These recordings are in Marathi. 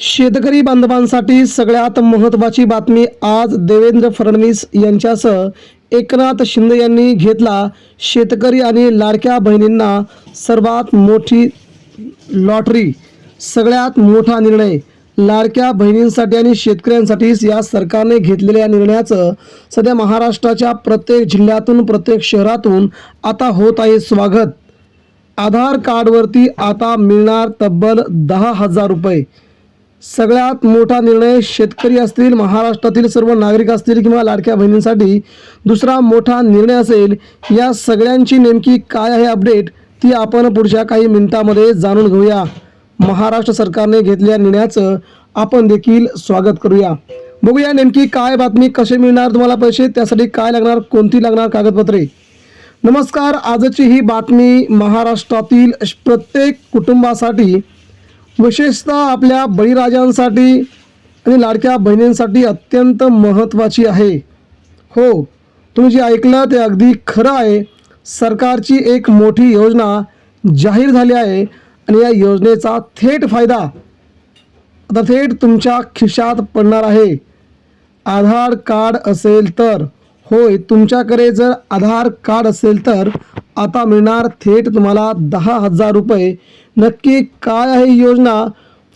शेतकरी बांधवांसाठी सगळ्यात महत्त्वाची बातमी आज देवेंद्र फडणवीस यांच्यासह एकनाथ शिंदे यांनी घेतला शेतकरी आणि लाडक्या बहिणींना सर्वात मोठी लॉटरी, सगळ्यात मोठा निर्णय लाडक्या बहिणींसाठी आणि शेतकऱ्यांसाठी या सरकारने घेतलेल्या निर्णयाचं सध्या महाराष्ट्राच्या प्रत्येक जिल्ह्यातून प्रत्येक शहरातून आता होत आहे स्वागत। आधार कार्डवरती आता मिळणार तब्बल 10,000 रुपये। सगळ्यात मोठा निर्णय शेतकरी असतील, महाराष्ट्रातील सर्व नागरिक असतील किंवा लाडक्या बहिणींसाठी दुसरा मोठा निर्णय असेल। या सगळ्यांची नेमकी काय आहे अपडेट ती आपण पुढच्या काही मिनिटांमध्ये जाणून घेऊया। महाराष्ट्र सरकारने घेतलेल्या निर्णयाचं आपण देखील स्वागत करूया। बघूया नेमकी काय बातमी, कसे मिळणार तुम्हाला पैसे, त्यासाठी काय लागणार, कोणती लागणार कागदपत्रे। नमस्कार, आजची ही बातमी महाराष्ट्रातील प्रत्येक कुटुंबासाठी, विशेषतः आपल्या बळीराजांसाठी आणि लाडक्या बहिणींसाठी अत्यंत महत्त्वाची आहे। हो, तुम्ही जे ऐकलं ते अगदी खरं आहे। सरकारची एक मोठी योजना जाहीर झाली आहे आणि या योजनेचा थेट फायदा आता थेट तुमच्या खिशात पडणार आहे। आधार कार्ड असेल तर, होय, तुमच्याकडे जर आधार कार्ड असेल तर आता मिळणार थेट तुम्हाला 10,000 रुपये। नक्की काय आहे ही योजना?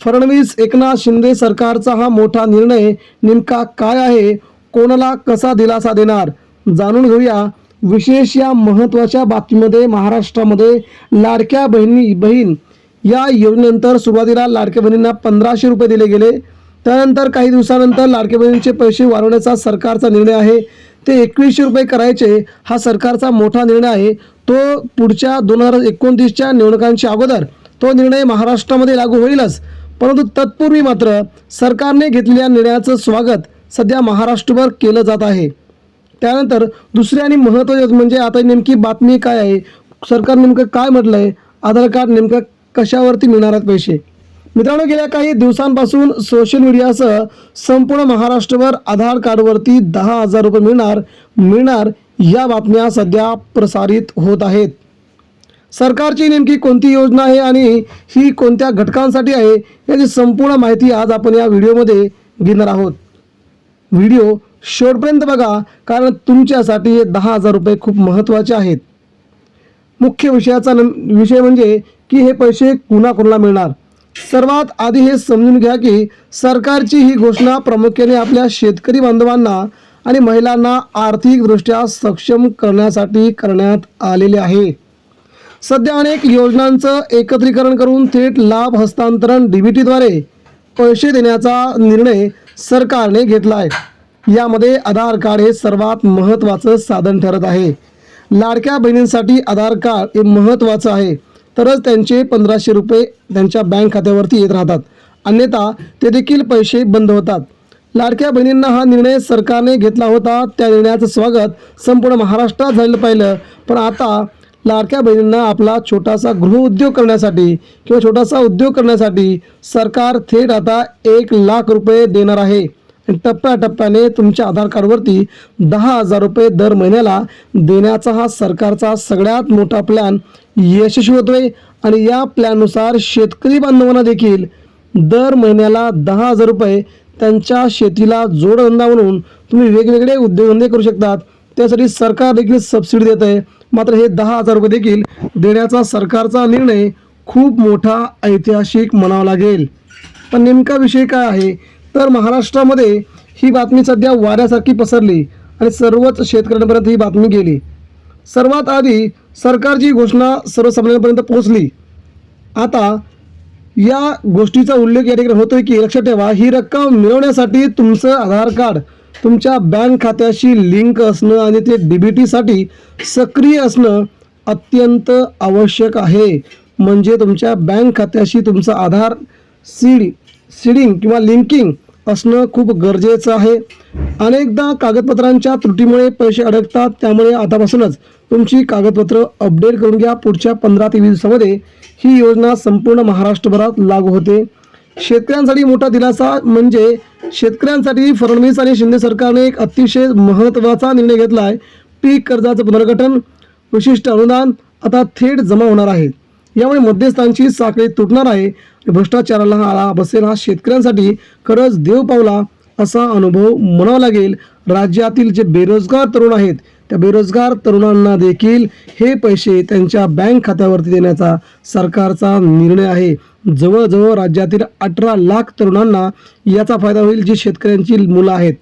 फडणवीस एकनाथ शिंदे सरकारचा हा मोठा निर्णय नेमका काय आहे? कोणाला कसा दिलासा देणार जाणून घेऊया। विशेष या महत्त्वाच्या बातमीमध्ये महाराष्ट्रामध्ये लाडक्या बहीण या योजनेनंतर सुरुवातीला लाडक्या बहिणींना 1,500 रुपये दिले गेले। त्यानंतर काही दिवसानंतर लाडक्या बहिणींचे पैसे वाढवण्याचा सरकारचा निर्णय आहे, ते 2,100 रुपये करायचे हा सरकारचा मोठा निर्णय आहे। तो पुढच्या 2029च्या निवडणुकांच्या अगोदर तो निर्णय महाराष्ट्रामध्ये लागू होईलच, परंतु तत्पूर्वी मात्र सरकारने घेतलेल्या निर्णयाचं स्वागत सध्या महाराष्ट्रभर केलं जात आहे। त्यानंतर दुसरी आणि महत्त्वाची म्हणजे आता नेमकी बातमी काय आहे, सरकार नेमकं काय म्हटलं आहे, आधार कार्ड नेमकं कशावरती मिळणार आहेत पैसे। मित्रांनो, गेल्या काही दिवसांपासून सोशल मीडियासह संपूर्ण महाराष्ट्रभर आधार कार्डवरती 10,000 रुपये मिळणार या बातम्या सध्या प्रसारित होत आहेत। सरकारची नेमकी कोणती योजना आहे आणि ही कोणत्या घटकांसाठी आहे याची संपूर्ण माहिती आज आपण या व्हिडिओमध्ये घेणार आहोत। व्हिडिओ शेवटपर्यंत बघा, कारण तुमच्यासाठी हे 10,000 रुपये खूप महत्त्वाचे आहेत। मुख्य विषय म्हणजे की हे पैसे कुणाकुणाला मिळणार। सर्वात आधी हे समजून घ्या की सरकारची ही घोषणा प्रामुख्याने आपल्या शेतकरी बांधवांना आणि महिलांना आर्थिकदृष्ट्या सक्षम करण्यासाठी करण्यात आलेले आहे। सध्या अनेक योजनांचं एकत्रीकरण करून थेट लाभ हस्तांतरण DBTद्वारे पैसे देण्याचा निर्णय सरकारने घेतला आहे। यामध्ये आधार कार्ड हे सर्वात महत्त्वाचं साधन ठरत आहे। लाडक्या बहिणींसाठी आधार कार्ड हे महत्त्वाचं आहे, तरच त्यांचे 1,500 रुपये त्यांच्या बँक खात्यावरती येत राहतात, अन्यथा ते देखील पैसे बंद होतात। लाडक्या बहिणींना हा निर्णय सरकारने घेतला होता, त्या निर्णयाचं स्वागत संपूर्ण महाराष्ट्रात झालं पाहिलं, पण आता लाडक्या बहिणींना आपला छोटासा गृहउद्योग करण्यासाठी किंवा छोटासा उद्योग करण्यासाठी सरकार थेट आता 1,00,000 रुपये देणार आहे। टप्प्याटप्प्याने तुमच्या आधार कार्डवरती 10,000 रुपये दर महिन्याला देण्याचा हा सरकारचा सगळ्यात मोठा प्लॅन यशस्वी होतोय आणि या प्लॅननुसार शेतकरी बांधवांना देखील दर महिन्याला 10,000 रुपये त्यांच्या शेतीला जोडधंदा म्हणून तुम्ही वेगवेगळे उद्योगधंदे करू शकतात। त्यासाठी सरकार देखील सबसिडी देत आहे। मात्र हे 10,000 रुपये देखील देण्याचा सरकारचा निर्णय खूप मोठा ऐतिहासिक म्हणावा लागेल। पण नेमका विषय काय आहे तर महाराष्ट्रामध्ये ही बातमी सध्या वाऱ्यासारखी पसरली आणि सर्वच शेतकऱ्यांपर्यंत ही बातमी गेली। सर्वात आधी सरकारची घोषणा सर्वसामान्यांपर्यंत पोहोचली। आता या गोष्टीचा उल्लेख या ठिकाणी होतोय की लक्षात ठेवा, ही रक्कम मिळवण्यासाठी तुमचं आधार कार्ड तुमच्या बँक खात्याशी लिंक असणं आणि ते DBTसाठी सक्रिय असणं अत्यंत आवश्यक आहे। म्हणजे तुमच्या बँक खात्याशी तुमचं आधार सीडिंग किंवा लिंकिंग असणं खूप गरजेचं आहे। अनेकदा कागदपत्रांच्या त्रुटीमुळे पैसे अडकतात, त्यामुळे आतापासूनच तुमची कागदपत्र अपडेट करून घ्या। पुढच्या 15 ते 20 दिवसामध्ये ही योजना संपूर्ण महाराष्ट्रभरात लागू होते। शेतकऱ्यांसाठी मोठा दिलासा म्हणजे शेतकऱ्यांसाठी फडणवीस आणि शिंदे सरकारने एक अतिशय महत्त्वाचा निर्णय घेतला आहे। पीक कर्जाचं पुनर्गठन, विशिष्ट अनुदान आता थेट जमा होणार आहे। यामुळे मध्यस्थांची साखळी तुटणार आहे. भ्रष्टाचाराला आळा बसेल. हा शेतकऱ्यांसाठी खरंच देव पावला असा अनुभव म्हणावा लागेल. राज्यातील जे बेरोजगार तरुण आहेत त्या बेरोजगार तरुणांना देखील हे पैसे त्यांच्या बँक खात्यावरती देण्याचा सरकारचा निर्णय आहे. जवळजवळ राज्यातील 18 लाख तरुणांना याचा फायदा होईल, जी शेतकऱ्यांची मुलं आहेत.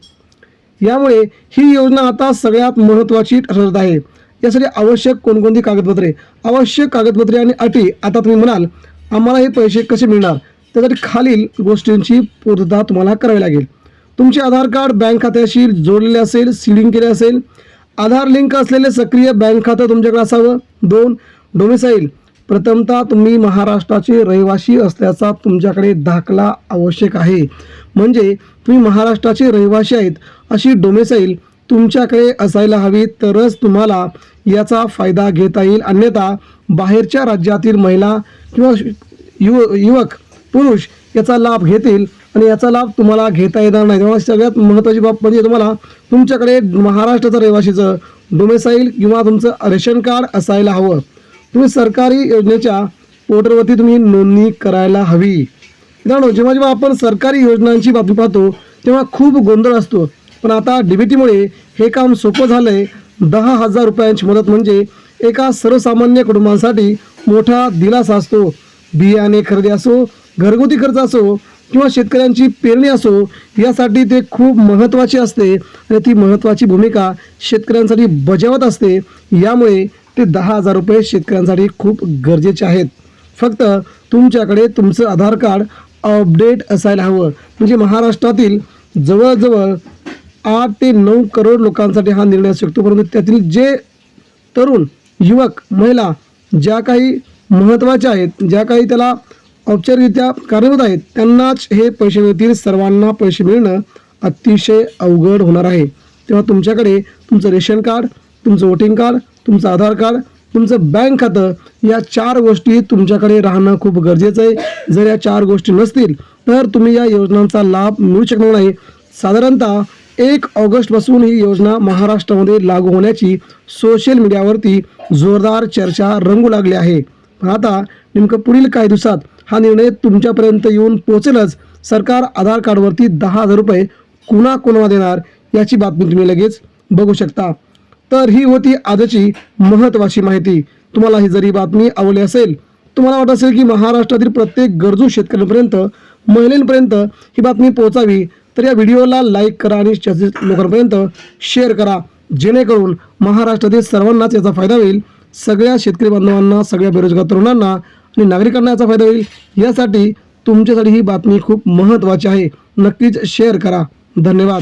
यामुळे ही योजना आता सगळ्यात महत्त्वाची ठरत आहे. यासाठी आवश्यक कोणकोणती कागदपत्रे, आवश्यक कागदपत्रे आणि अटी. आता तुम्ही म्हणाल आम्हाला हे पैसे कसे मिळणार, त्यासाठी खालील गोष्टींची पूर्तता तुम्हाला करावी लागेल. तुमचे आधार कार्ड बँक खात्याशी जोडलेले असेल, सीडिंग केले असेल. आधार लिंक असलेले सक्रिय बँक खातं तुमच्याकडे असावं. 2. डोमिसाईल. प्रथमतः तुम्ही महाराष्ट्राचे रहिवासी असल्याचा तुमच्याकडे दाखला आवश्यक आहे. म्हणजे तुम्ही महाराष्ट्राचे रहिवासी आहेत अशी डोमिसाईल तुमच्याकडे असायला हवी, तरच तुम्हाला याचा फायदा घेता येईल. अन्यथा बाहेरच्या राज्यातील महिला किंवा युवक पुरुष याचा लाभ घेतील आणि याचा लाभ तुम्हाला घेता येणार नाही. तेव्हा सगळ्यात महत्त्वाची बाब म्हणजे तुम्हाला तुमच्याकडे महाराष्ट्राचं रहिवासीचं डोमेसाईल किंवा तुमचं रेशन कार्ड असायला हवं. तुम्ही सरकारी योजनेच्या पोर्टलवरती तुम्ही नोंदणी करायला हवी. मित्रांनो, जेव्हा आपण सरकारी योजनांची बातमी पाहतो तेव्हा खूप गोंधळ असतो, पण आता DBTमुळे हे काम सोपं झालं आहे. 10,000 रुपयांची मदत म्हणजे एका सर्वसामान्य कुटुंबांसाठी मोठा दिलासा असतो. बियाणे खरेदी असो, घरगुती खर्च असो किंवा शेतकऱ्यांची पेरणी असो, यासाठी ते खूप महत्त्वाचे असते आणि ती महत्त्वाची भूमिका शेतकऱ्यांसाठी बजावत असते. यामुळे ते 10,000 रुपये शेतकऱ्यांसाठी खूप गरजेचे आहेत. फक्त तुमच्याकडे तुमचं आधार कार्ड अपडेट असायला हवं. म्हणजे महाराष्ट्रातील जवळजवळ 8 ते 9 करोड लोकांसाठी हा निर्णय असू शकतो, परंतु त्यातील जे तरुण, युवक, महिला ज्या काही महत्त्वाच्या आहेत, ज्या काही त्याला औपचारिकरित्या कार्यरत आहेत, त्यांनाच हे पैसे मिळतील. सर्वांना पैसे मिळणं अतिशय अवघड होणार आहे. तेव्हा तुमच्याकडे तुमचं रेशन कार्ड, तुमचं वोटिंग कार्ड, तुमचं आधार कार्ड, तुमचं बँक खातं, या 4 गोष्टी तुमच्याकडे राहणं खूप गरजेचं आहे. जर या 4 गोष्टी नसतील तर तुम्ही या योजनांचा लाभ मिळू शकणार नाही. साधारणतः 1 ऑगस्टपासून ही योजना महाराष्ट्रामध्ये लागू होण्याची सोशल मीडियावरती जोरदार चर्चा रंगू लागली आहे. पण आता नेमकं पुढील काही दिवसात हा निर्णय तुमच्यापर्यंत येऊन पोहोचेलच. सरकार आधार कार्डवरती 10,000 रुपये कुणाकुणाला देणार याची बातमी तुम्ही लगेच बघू शकता. तर ही होती आजची महत्त्वाची माहिती. तुम्हाला ही जरी बातमी आवडली असेल, तुम्हाला वाटत असेल की महाराष्ट्रातील प्रत्येक गरजू शेतकऱ्यांपर्यंत, महिलांपर्यंत ही बातमी पोहोचावी, तर या व्हिडिओला लाईक करा आणि जास्तीत लोकांपर्यंत शेअर करा, जेणेकरून महाराष्ट्रातील सर्वांनाच याचा फायदा होईल. सगळ्या शेतकरी बांधवांना, सगळ्या बेरोजगार तरुणांना आणि नागरिकांना याचा फायदा होईल. यासाठी तुमच्यासाठी ही बातमी खूप महत्त्वाची आहे. नक्कीच शेअर करा. धन्यवाद.